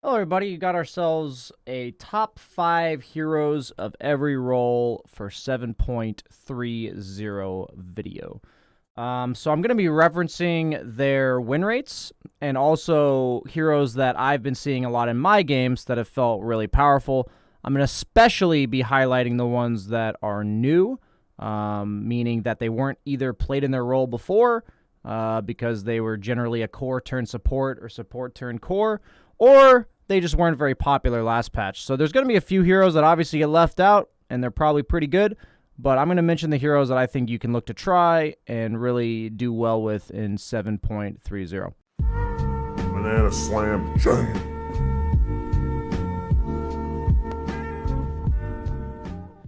Hello, everybody. You got ourselves a top 5 heroes of every role for 7.30 video. So I'm going to be referencing their win rates and also heroes that I've been seeing a lot in my games that have felt really powerful. I'm going to especially be highlighting the ones that are new, meaning that they weren't either played in their role before because they were generally a core turn support or support turn core, or they just weren't very popular last patch. So there's going to be a few heroes that obviously get left out, and they're probably pretty good, but I'm going to mention the heroes that I think you can look to try and really do well with in 7.30. Banana slam jam.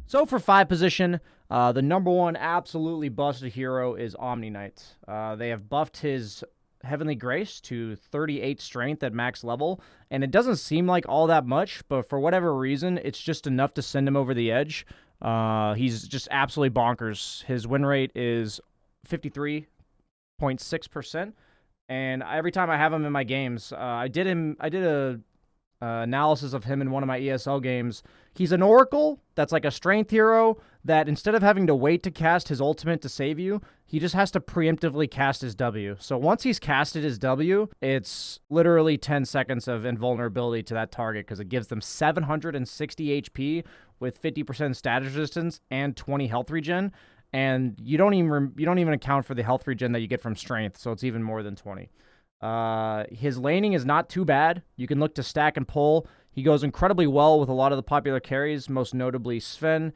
So for 5 position, the number one absolutely busted hero is OMNIKNIGHT. They have buffed his Heavenly Grace to 38 strength at max level, and it doesn't seem like all that much, but for whatever reason, it's just enough to send him over the edge. He's just absolutely bonkers. His win rate is 53.6%, and every time I have him in my games, I did a analysis of him in one of my ESL games. He's an Oracle that's like a strength hero that instead of having to wait to cast his ultimate to save you, he just has to preemptively cast his W. So once he's casted his W, it's literally 10 seconds of invulnerability to that target because it gives them 760 HP with 50% status resistance and 20 health regen. And you don't even account for the health regen that you get from strength, so it's even more than 20. His laning is not too bad. You can look to stack and pull. He goes incredibly well with a lot of the popular carries, most notably Sven.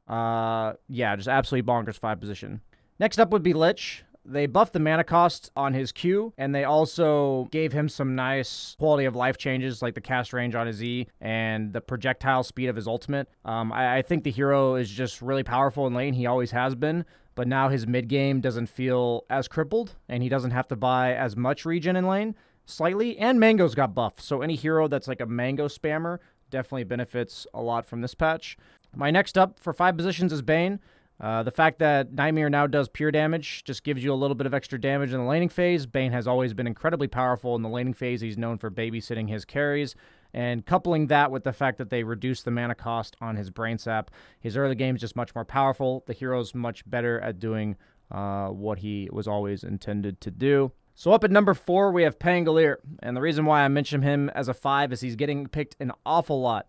Yeah, just absolutely bonkers 5 position. Next up would be Lich. They buffed the mana cost on his Q, and they also gave him some nice quality of life changes, like the cast range on his E and the projectile speed of his ultimate. I think the hero is just really powerful in lane. He always has been, but now his mid game doesn't feel as crippled, and he doesn't have to buy as much regen in lane, slightly. And Mango's got buffed, so any hero that's like a Mango spammer definitely benefits a lot from this patch. My next up for 5 positions is Bane. The fact that Nightmare now does pure damage just gives you a little bit of extra damage in the laning phase. Bane has always been incredibly powerful in the laning phase. He's known for babysitting his carries. And coupling that with the fact that they reduced the mana cost on his Brain Sap, his early game is just much more powerful. The hero's much better at doing what he was always intended to do. So up at number 4, we have Pangolier. And the reason why I mention him as a 5 is he's getting picked an awful lot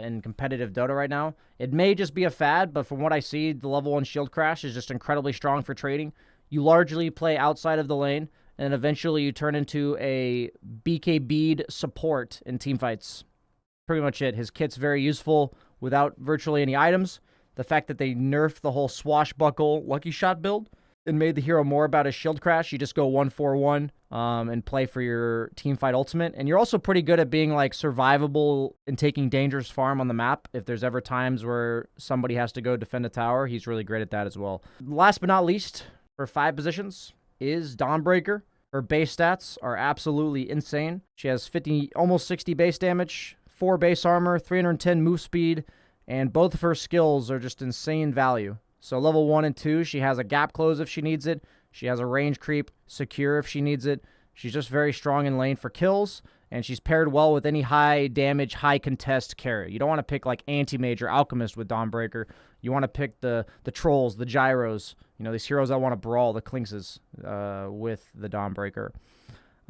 in competitive Dota right now. It may just be a fad, but from what I see, the level 1 shield crash is just incredibly strong for trading. You largely play outside of the lane, and eventually you turn into a BK bead support in teamfights. Pretty much it. His kit's very useful without virtually any items. The fact that they nerfed the whole swashbuckle lucky shot build and made the hero more about his shield crash. You just go 1-4-1 and play for your teamfight ultimate. And you're also pretty good at being like survivable and taking dangerous farm on the map. If there's ever times where somebody has to go defend a tower, he's really great at that as well. Last but not least, for 5 positions, is Dawnbreaker. Her base stats are absolutely insane. She has almost 60 base damage, 4 base armor, 310 move speed, and both of her skills are just insane value. So level 1 and 2, she has a gap close if she needs it. She has a range creep, secure if she needs it. She's just very strong in lane for kills, and she's paired well with any high damage, high contest carry. You don't want to pick like Anti-Mage or Alchemist with Dawnbreaker. You want to pick the Trolls, the Gyros, you know, these heroes that want to brawl, the CLINKZs with the Dawnbreaker.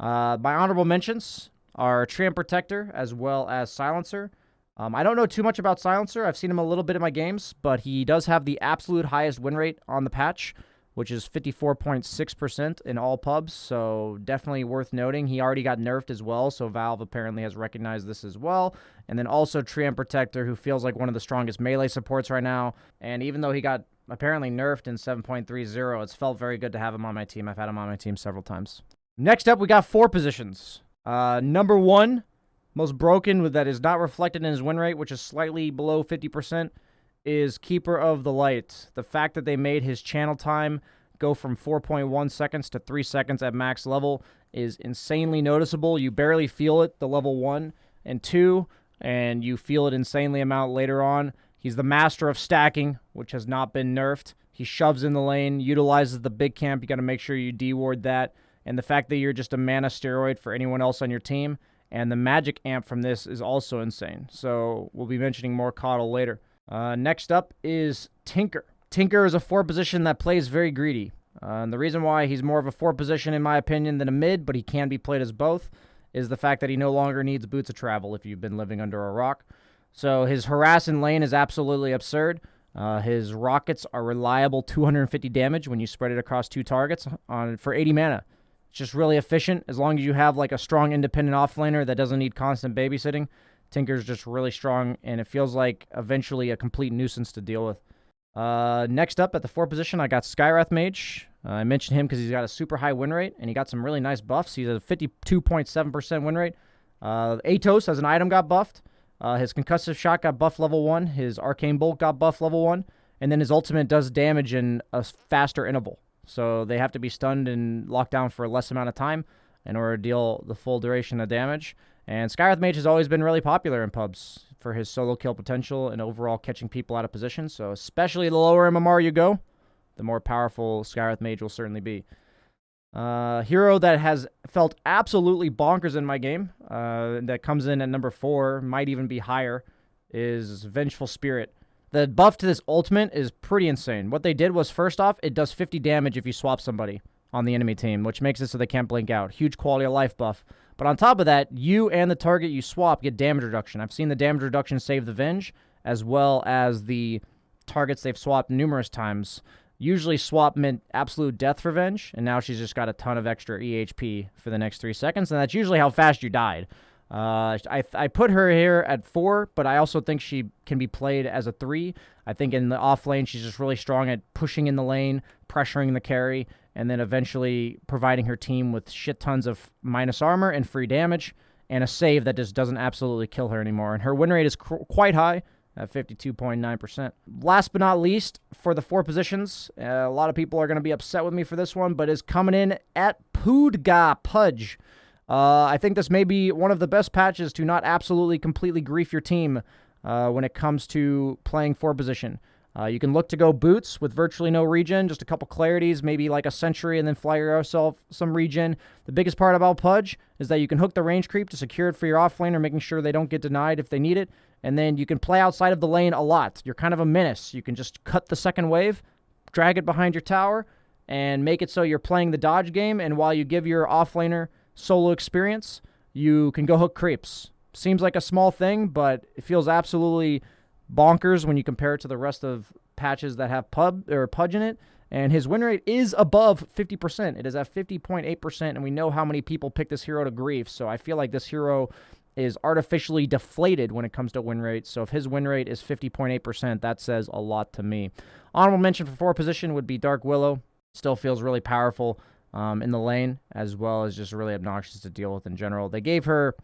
My honorable mentions are Treant Protector as well as Silencer. I don't know too much about Silencer. I've seen him a little bit in my games, but he does have the absolute highest win rate on the patch, which is 54.6% in all pubs, so definitely worth noting. He already got nerfed as well, so Valve apparently has recognized this as well. And then also Treant Protector, who feels like one of the strongest melee supports right now, and even though he got apparently nerfed in 7.30, it's felt very good to have him on my team. I've had him on my team several times. Next up, we got 4 positions. Number 1... most broken that is not reflected in his win rate, which is slightly below 50%, is Keeper of the Light. The fact that they made his channel time go from 4.1 seconds to 3 seconds at max level is insanely noticeable. You barely feel it, the level 1 and 2, and you feel it insanely amount later on. He's the master of stacking, which has not been nerfed. He shoves in the lane, utilizes the big camp. You got to make sure you de-ward that. And the fact that you're just a mana steroid for anyone else on your team And the magic amp from this is also insane. So we'll be mentioning more Coddle later. Next up is Tinker. Tinker is a 4 position that plays very greedy. And the reason why he's more of a 4 position, in my opinion, than a mid, but he can be played as both, is the fact that he no longer needs boots of travel if you've been living under a rock. So his harass in lane is absolutely absurd. His rockets are reliable 250 damage when you spread it across 2 targets for 80 mana. It's just really efficient. As long as you have like a strong independent offlaner that doesn't need constant babysitting, Tinker's just really strong, and it feels like eventually a complete nuisance to deal with. Next up at the 4 position, I got SKYWRATH Mage. I mentioned him because he's got a super high win rate, and he got some really nice buffs. He's at a 52.7% win rate. Atos as an item got buffed. His concussive shot got buffed level 1. His arcane bolt got buffed level 1. And then his ultimate does damage in a faster interval. So they have to be stunned and locked down for a less amount of time in order to deal the full duration of damage. And SKYWRATH Mage has always been really popular in pubs for his solo kill potential and overall catching people out of position. So especially the lower MMR you go, the more powerful SKYWRATH Mage will certainly be. Hero that has felt absolutely bonkers in my game, that comes in at number 4, might even be higher, is Vengeful Spirit. The buff to this ultimate is pretty insane. What they did was, first off, it does 50 damage if you swap somebody on the enemy team, which makes it so they can't blink out. Huge quality of life buff. But on top of that, you and the target you swap get damage reduction. I've seen the damage reduction save the Venge, as well as the targets they've swapped numerous times. Usually swap meant absolute death for Venge, and now she's just got a ton of extra EHP for the next 3 seconds, and that's usually how fast you died. I put her here at 4, but I also think she can be played as a 3. I think in the off lane, she's just really strong at pushing in the lane, pressuring the carry, and then eventually providing her team with shit tons of minus armor and free damage, and a save that just doesn't absolutely kill her anymore. And her win rate is quite high at 52.9%. Last but not least, for the 4 positions, a lot of people are going to be upset with me for this one, but is coming in at PUDGE. I think this may be one of the best patches to not absolutely completely grief your team when it comes to playing 4 position. You can look to go boots with virtually no regen, just a couple clarities, maybe like a sentry, and then fly yourself some regen. The biggest part about Pudge is that you can hook the range creep to secure it for your offlaner, making sure they don't get denied if they need it. And then you can play outside of the lane a lot. You're kind of a menace. You can just cut the second wave, drag it behind your tower, and make it so you're playing the dodge game. And while you give your offlaner solo experience, you can go hook creeps. Seems like a small thing, but it feels absolutely bonkers when you compare it to the rest of patches that have Pudge in it. And his win rate is above 50%. It is at 50.8%, and we know how many people pick this hero to grief. So I feel like this hero is artificially deflated when it comes to win rate. So if his win rate is 50.8%, that says a lot to me. Honorable mention for 4 position would be Dark Willow. Still feels really powerful in the lane, as well as just really obnoxious to deal with in general. They gave her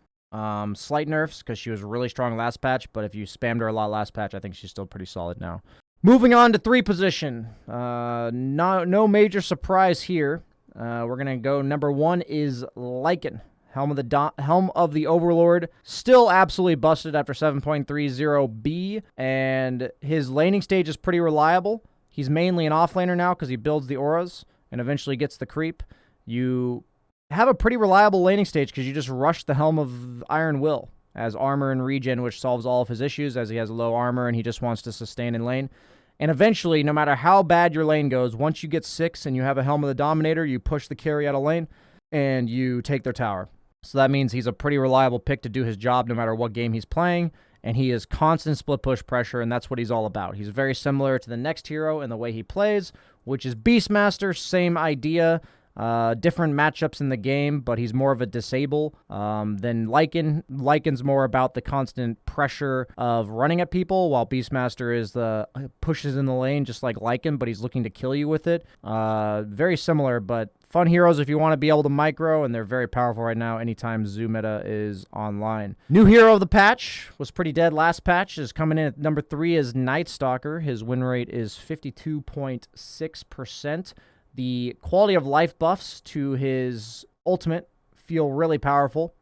slight nerfs because she was really strong last patch, but if you spammed her a lot last patch, I think she's still pretty solid now. Moving on to 3 position. No major surprise here. We're going to go number 1 is LYCAN. Helm of the Overlord, still absolutely busted after 7.30B, and his laning stage is pretty reliable. He's mainly an offlaner now because he builds the auras and eventually gets the creep. You have a pretty reliable laning stage because you just rush the Helm of Iron Will as armor and regen, which solves all of his issues as he has low armor and he just wants to sustain in lane. And eventually, no matter how bad your lane goes, once you get 6 and you have a Helm of the Dominator, you push the carry out of lane and you take their tower. So that means he's a pretty reliable pick to do his job no matter what game he's playing, and he is constant split push pressure, and that's what he's all about. He's very similar to the next hero in the way he plays, which is BEASTMASTER, same idea, different matchups in the game, but he's more of a disable than LYCAN. LYCAN's more about the constant pressure of running at people, while BEASTMASTER is the pushes in the lane just like LYCAN, but he's looking to kill you with it. Very similar, but fun heroes if you want to be able to micro, and they're very powerful right now anytime Zoo meta is online. New hero of the patch, was pretty dead last patch, is coming in at number 3 is Night Stalker. His win rate is 52.6%. The quality of life buffs to his ultimate feel really powerful.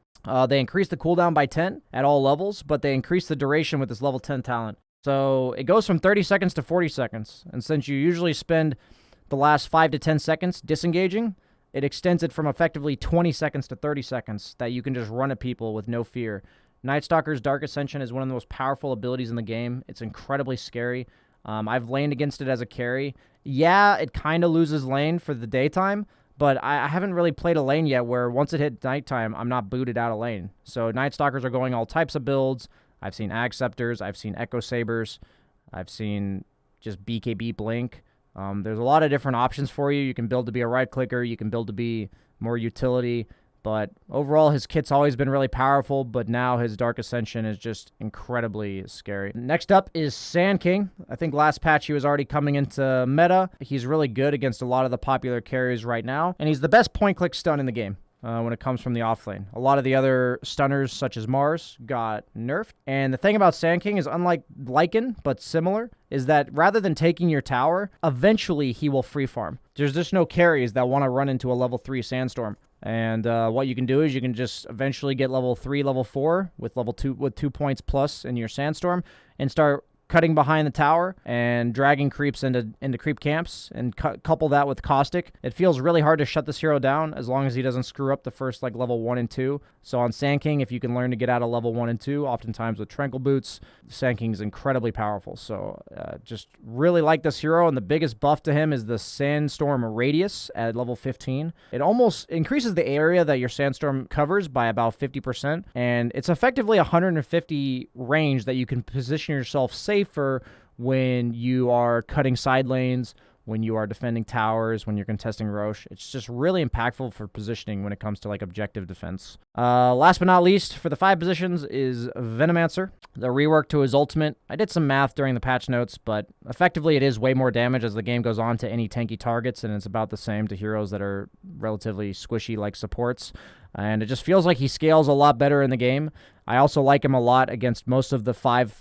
They increase the cooldown by 10 at all levels, but they increase the duration with this level 10 talent. So it goes from 30 seconds to 40 seconds. And since you usually spend the last 5 to 10 seconds disengaging, it extends it from effectively 20 seconds to 30 seconds that you can just run at people with no fear. Night Stalker's Dark Ascension is one of the most powerful abilities in the game. It's incredibly scary. I've laned against it as a carry. Yeah, it kind of loses lane for the daytime, but I haven't really played a lane yet where once it hit nighttime, I'm not booted out of lane. So Night Stalkers are going all types of builds. I've seen Acceptors, I've seen Echo Sabers, I've seen just BKB Blink. There's a lot of different options for you. You can build to be a right-clicker, you can build to be more utility, but overall his kit's always been really powerful, but now his Dark Ascension is just incredibly scary. Next up is Sand King. I think last patch he was already coming into meta. He's really good against a lot of the popular carries right now, and he's the best point-click stun in the game. When it comes from the offlane. A lot of the other stunners, such as Mars, got nerfed. And the thing about Sand King is, unlike LYCAN, but similar, is that rather than taking your tower, eventually he will free farm. There's just no carries that want to run into a level 3 Sandstorm. And what you can do is you can just eventually get level 3, level 4 with level 2 with 2 points plus in your Sandstorm and start cutting behind the tower and dragging creeps into creep camps and couple that with Caustic. It feels really hard to shut this hero down as long as he doesn't screw up the first like level 1 and 2. So on Sand King, if you can learn to get out of level 1 and 2, oftentimes with Tranquil Boots, Sand King is incredibly powerful. So just really like this hero, and the biggest buff to him is the Sandstorm Radius at level 15. It almost increases the area that your Sandstorm covers by about 50%, and it's effectively 150 range that you can position yourself safer when you are cutting side lanes, when you are defending towers, when you're contesting Roche. It's just really impactful for positioning when it comes to like objective defense. Last but not least, for the 5 positions is Venomancer. The rework to his ultimate. I did some math during the patch notes, but effectively it is way more damage as the game goes on to any tanky targets, and it's about the same to heroes that are relatively squishy like supports. And it just feels like he scales a lot better in the game. I also like him a lot against most of the 5-1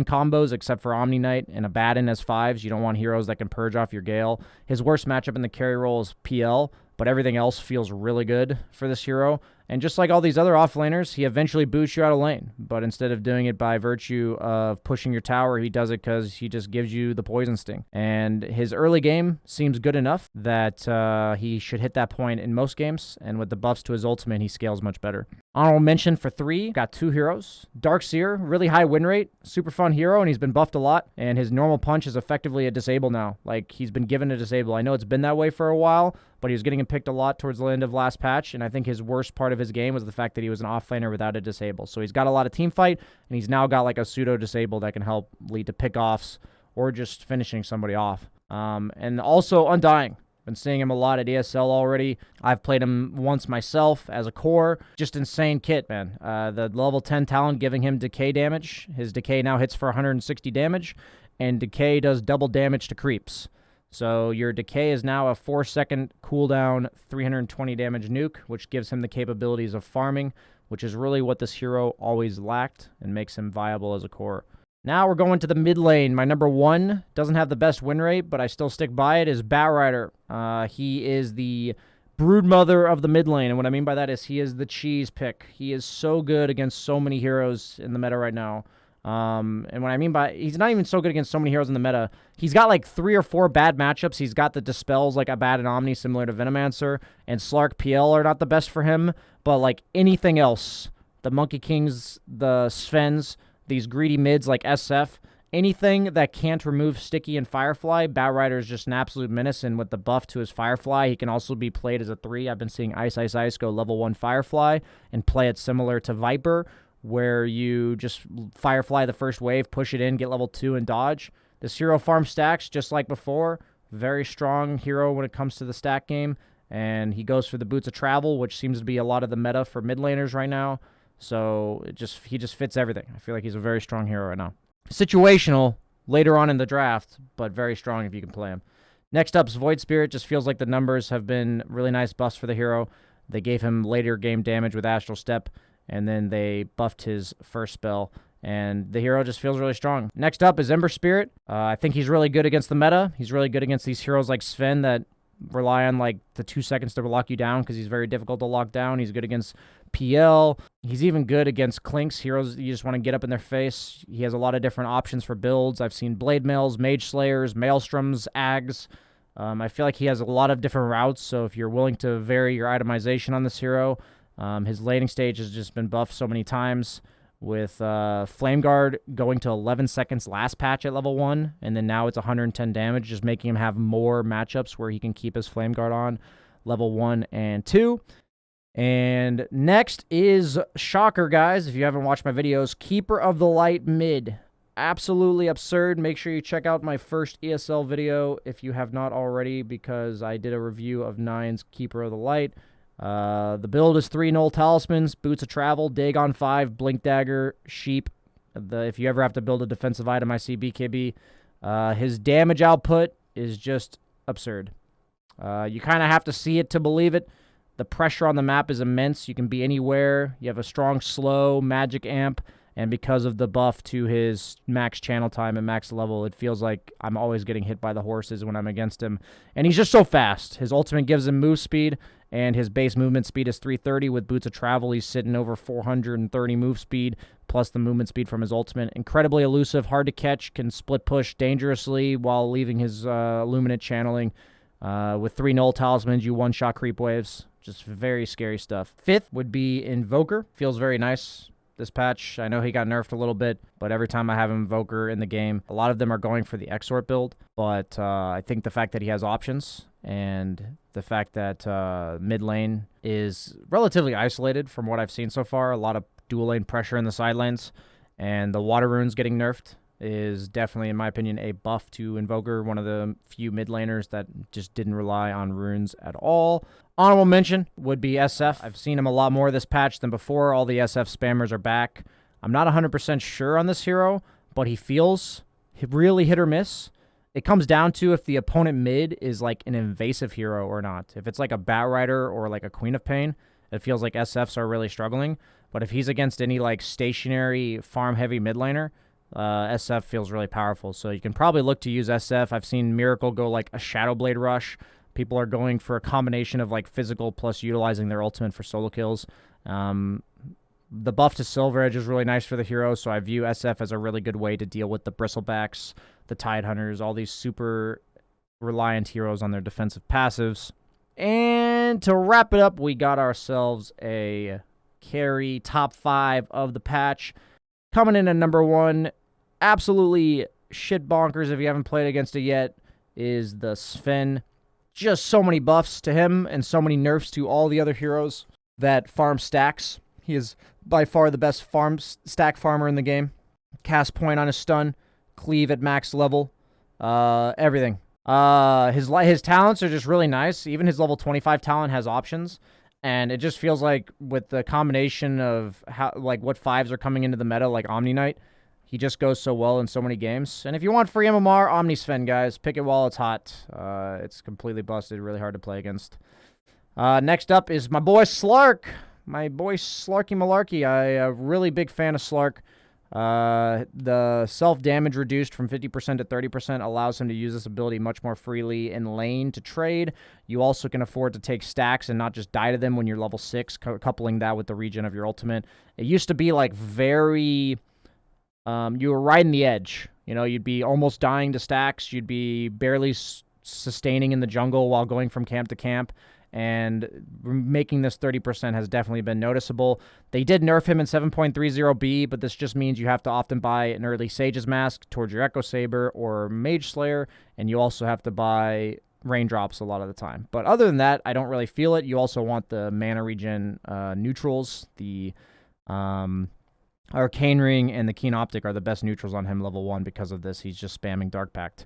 combos, except for OMNIKNIGHT and Abaddon as 5s. You don't want heroes that can purge off your Gale. His worst matchup in the carry role is PL, but everything else feels really good for this hero. And just like all these other offlaners, he eventually boots you out of lane. But instead of doing it by virtue of pushing your tower, he does it because he just gives you the Poison Sting. And his early game seems good enough that he should hit that point in most games. And with the buffs to his ultimate, he scales much better. Honorable mention for 3, got 2 heroes. Dark Seer, really high win rate, super fun hero, and he's been buffed a lot. And his normal punch is effectively a disable now. Like, he's been given a disable. I know it's been that way for a while, but he was getting picked a lot towards the end of last patch, and I think his worst part of his game was the fact that he was an offlaner without a disable. So he's got a lot of team fight, and he's now got like a pseudo-disable that can help lead to pick-offs or just finishing somebody off. And also Undying. Been seeing him a lot at ESL already. I've played him once myself as a core. Just insane kit, man. The level 10 talent giving him decay damage. His decay now hits for 160 damage, and decay does double damage to creeps. So your decay is now a 4-second cooldown, 320 damage nuke, which gives him the capabilities of farming, which is really what this hero always lacked and makes him viable as a core. Now we're going to the mid lane. My number 1 doesn't have the best win rate, but I still stick by it, is BATRIDER. He is the broodmother of the mid lane, and what I mean by that is he is the cheese pick. He is so good against so many heroes in the meta right now. And what I mean by, he's not even so good against so many heroes in the meta. He's got like 3 or 4 bad matchups. He's got the dispels like Abaddon and Omni, similar to Venomancer, and SLARK PL are not the best for him, but like anything else, the Monkey Kings, the Svens, these greedy mids like SF, anything that can't remove Sticky and Firefly, BATRIDER is just an absolute menace, and with the buff to his Firefly, he can also be played as a 3. I've been seeing Ice Ice Ice go level 1 Firefly and play it similar to Viper, where you just Firefly the first wave, push it in, get level 2, and dodge. This hero farm stacks just like before. Very strong hero when it comes to the stack game, and he goes for the Boots of Travel, which seems to be a lot of the meta for mid laners right now. So he just fits everything. I feel like he's a very strong hero right now. Situational later on in the draft, but very strong if you can play him. Next up's Void Spirit. Just feels like the numbers have been really nice buffs for the hero. They gave him later game damage with Astral Step, and then they buffed his first spell, and the hero just feels really strong. Next up is Ember Spirit. I think he's really good against the meta. He's really good against these heroes like Sven that rely on like the 2 seconds to lock you down because he's very difficult to lock down. He's good against PL. He's even good against CLINKZ, heroes you just want to get up in their face. He has a lot of different options for builds. I've seen Blade Mails, Mage Slayers, Maelstroms, Ags. I feel like he has a lot of different routes, so if you're willing to vary your itemization on this hero, his laning stage has just been buffed so many times, with Flame Guard going to 11 seconds last patch at level 1, and then now it's 110 damage, just making him have more matchups where he can keep his Flame Guard on level 1 and 2. And next is, shocker guys, if you haven't watched my videos, Keeper of the Light mid. Absolutely absurd. Make sure you check out my first ESL video if you have not already, because I did a review of 9's Keeper of the Light. The build is 3 Null Talismans, Boots of Travel, Dagon 5, Blink Dagger, Sheep. If you ever have to build a defensive item, I see BKB. His damage output is just absurd. You kind of have to see it to believe it. The pressure on the map is immense. You can be anywhere. You have a strong slow magic amp. And because of the buff to his max channel time and max level, it feels like I'm always getting hit by the horses when I'm against him. And he's just so fast. His ultimate gives him move speed, and his base movement speed is 330. With Boots of Travel, he's sitting over 430 move speed, plus the movement speed from his ultimate. Incredibly elusive, hard to catch, can split push dangerously while leaving his Illuminate channeling. With 3 Null Talismans, you one-shot creep waves. Just very scary stuff. 5th would be Invoker. Feels very nice this patch. I know he got nerfed a little bit, but every time I have Invoker in the game, a lot of them are going for the Exort build. But I think the fact that he has options and the fact that mid lane is relatively isolated from what I've seen so far, a lot of dual lane pressure in the side lanes, and the water runes getting nerfed is definitely, in my opinion, a buff to Invoker, one of the few mid laners that just didn't rely on runes at all. Honorable mention would be SF. I've seen him a lot more this patch than before. All the SF spammers are back. I'm not 100% sure on this hero, but he feels really hit or miss. It comes down to if the opponent mid is like an invasive hero or not. If it's like a Batrider or like a Queen of Pain, it feels like SFs are really struggling. But if he's against any like stationary farm-heavy mid laner, SF feels really powerful. So you can probably look to use SF. I've seen Miracle go like a Shadow Blade Rush. People are going for a combination of like physical plus utilizing their ultimate for solo kills. The buff to Silver Edge is really nice for the hero, so I view SF as a really good way to deal with the Bristlebacks, the Tidehunters, all these super reliant heroes on their defensive passives. And to wrap it up, we got ourselves a carry top 5 of the patch. Coming in at number 1, absolutely shit bonkers if you haven't played against it yet, is the Sven. Just so many buffs to him and so many nerfs to all the other heroes that farm stacks. He is by far the best stack farmer in the game. Cast point on his stun, cleave at max level, everything. His talents are just really nice. Even his level 25 talent has options, and it just feels like with the combination of how what 5s are coming into the meta, like OMNIKNIGHT, he just goes so well in so many games. And if you want free MMR, Omnisven, guys. Pick it while it's hot. It's completely busted. Really hard to play against. Next up is my boy SLARK. My boy Slarky Malarkey. I'm a really big fan of SLARK. The self-damage reduced from 50% to 30% allows him to use this ability much more freely in lane to trade. You also can afford to take stacks and not just die to them when you're level 6, coupling that with the regen of your ultimate. It used to be like very... you were riding the edge. You know, you'd be almost dying to stacks. You'd be barely sustaining in the jungle while going from camp to camp. And making this 30% has definitely been noticeable. They did nerf him in 7.30B, but this just means you have to often buy an early Sage's Mask towards your Echo Saber or Mage Slayer, and you also have to buy Raindrops a lot of the time. But other than that, I don't really feel it. You also want the mana regen neutrals. The Arcane Ring and the Keen Optic are the best neutrals on him level 1 because of this. He's just spamming Dark Pact.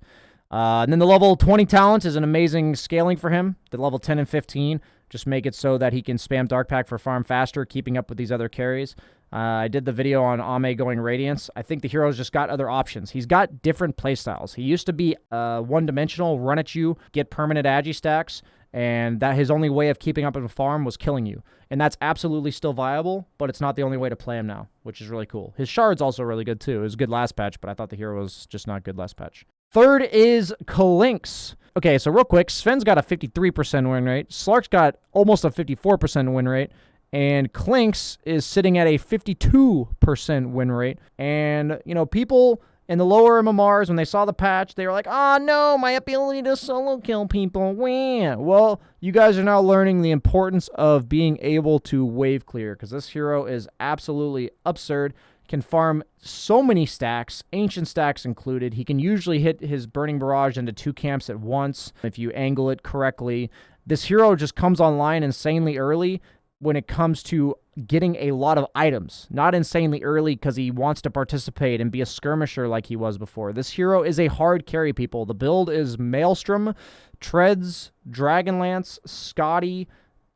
And then the level 20 talent is an amazing scaling for him. The level 10 and 15 just make it so that he can spam Dark Pact for farm faster, keeping up with these other carries. I did the video on Ame going Radiance. I think the hero's just got other options. He's got different playstyles. He used to be one-dimensional, run at you, get permanent agi stacks, and that his only way of keeping up in a farm was killing you. And that's absolutely still viable, but it's not the only way to play him now, which is really cool. His shard's also really good too. It was good last patch, but I thought the hero was just not good last patch. Third is CLINKZ. Okay, so real quick, Sven's got a 53% win rate. SLARK's got almost a 54% win rate. And CLINKZ is sitting at a 52% win rate. And, you know, people in the lower MMRs, when they saw the patch, they were like, oh no, my ability to solo kill people, wah. Well, you guys are now learning the importance of being able to wave clear, because this hero is absolutely absurd. Can farm so many stacks, ancient stacks included. He can usually hit his Burning Barrage into 2 camps at once if you angle it correctly. This hero just comes online insanely early when it comes to getting a lot of items. Not insanely early because he wants to participate and be a skirmisher like he was before. This hero is a hard carry, people. The build is Maelstrom, Treads, Dragonlance, Scotty,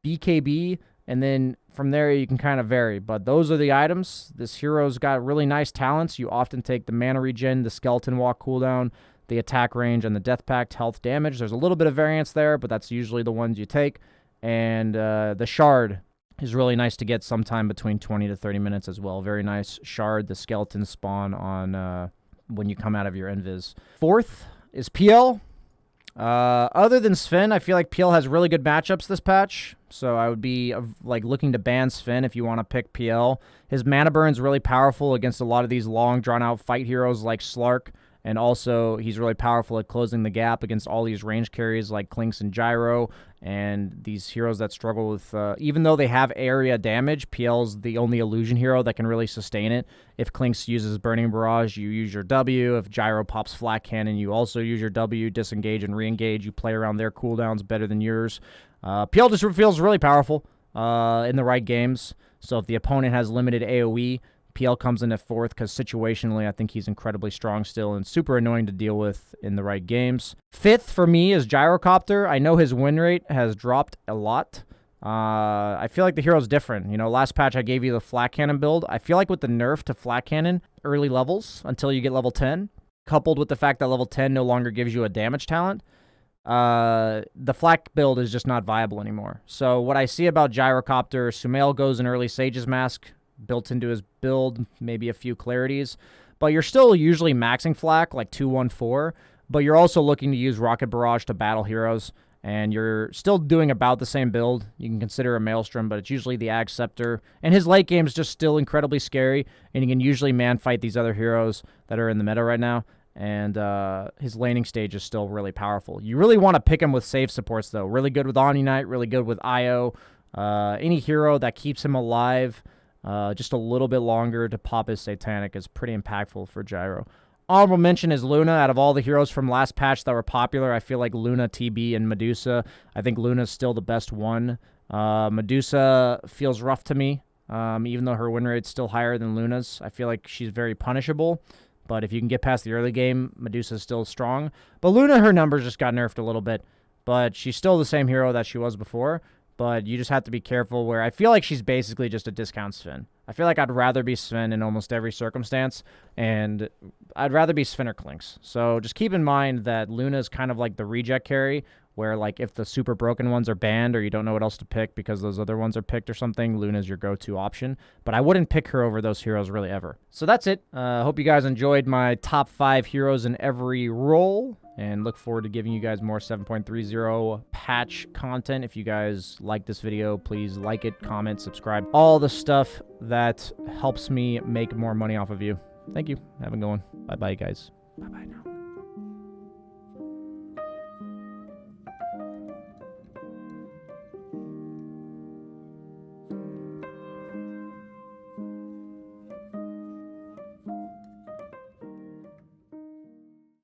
BKB, and then from there you can kind of vary. But those are the items. This hero's got really nice talents. You often take the mana regen, the skeleton walk cooldown, the attack range, and the death pact health damage. There's a little bit of variance there, but that's usually the ones you take. And the shard is really nice to get sometime between 20 to 30 minutes as well. Very nice shard. The skeletons spawn on when you come out of your invis. Fourth is PL. Other than Sven, I feel like PL has really good matchups this patch. So I would be like looking to ban Sven if you want to pick PL. His mana burn's really powerful against a lot of these long, drawn-out fight heroes like Slark. And also, he's really powerful at closing the gap against all these range carries like CLINKZ and Gyro, and these heroes that struggle with... even though they have area damage, PL's the only illusion hero that can really sustain it. If CLINKZ uses Burning Barrage, you use your W. If Gyro pops Flat Cannon, you also use your W, disengage and re-engage. You play around their cooldowns better than yours. PL just feels really powerful in the right games. So if the opponent has limited AoE... PL comes in at fourth because situationally I think he's incredibly strong still and super annoying to deal with in the right games. Fifth for me is Gyrocopter. I know his win rate has dropped a lot. I feel like the hero's different. You know, last patch I gave you the Flat Cannon build. I feel like with the nerf to Flat Cannon, early levels until you get level 10, coupled with the fact that level 10 no longer gives you a damage talent, the Flat build is just not viable anymore. So what I see about Gyrocopter, Sumail goes in early Sage's Mask, built into his build, maybe a few clarities, but you're still usually maxing flak like 2-1-4, but you're also looking to use Rocket Barrage to battle heroes, and you're still doing about the same build. You can consider a Maelstrom, but it's usually the Ag Scepter, and his late game is just still incredibly scary, and you can usually man fight these other heroes that are in the meta right now, and his laning stage is still really powerful. You really want to pick him with save supports, though. Really good with OMNIKNIGHT, really good with IO. Any hero that keeps him alive just a little bit longer to pop his Satanic is pretty impactful for Gyro. Honorable mention is Luna. Out of all the heroes from last patch that were popular, I feel like Luna, TB, and Medusa. I think Luna's still the best one. Medusa feels rough to me, even though her win rate's still higher than Luna's. I feel like she's very punishable, but if you can get past the early game, Medusa's still strong. But Luna, her numbers just got nerfed a little bit, but she's still the same hero that she was before. But you just have to be careful where I feel like she's basically just a discount Sven. I feel like I'd rather be Sven in almost every circumstance, and I'd rather be Sven or CLINKZ. So just keep in mind that Luna is kind of like the reject carry, where like if the super broken ones are banned or you don't know what else to pick because those other ones are picked or something, Luna's your go-to option. But I wouldn't pick her over those heroes really ever. So that's it. Hope you guys enjoyed my top 5 heroes in every role, and look forward to giving you guys more 7.30 patch content. If you guys like this video, please like it, comment, subscribe. All the stuff that helps me make more money off of you. Thank you. Have a good one. Bye-bye, guys. Bye-bye now.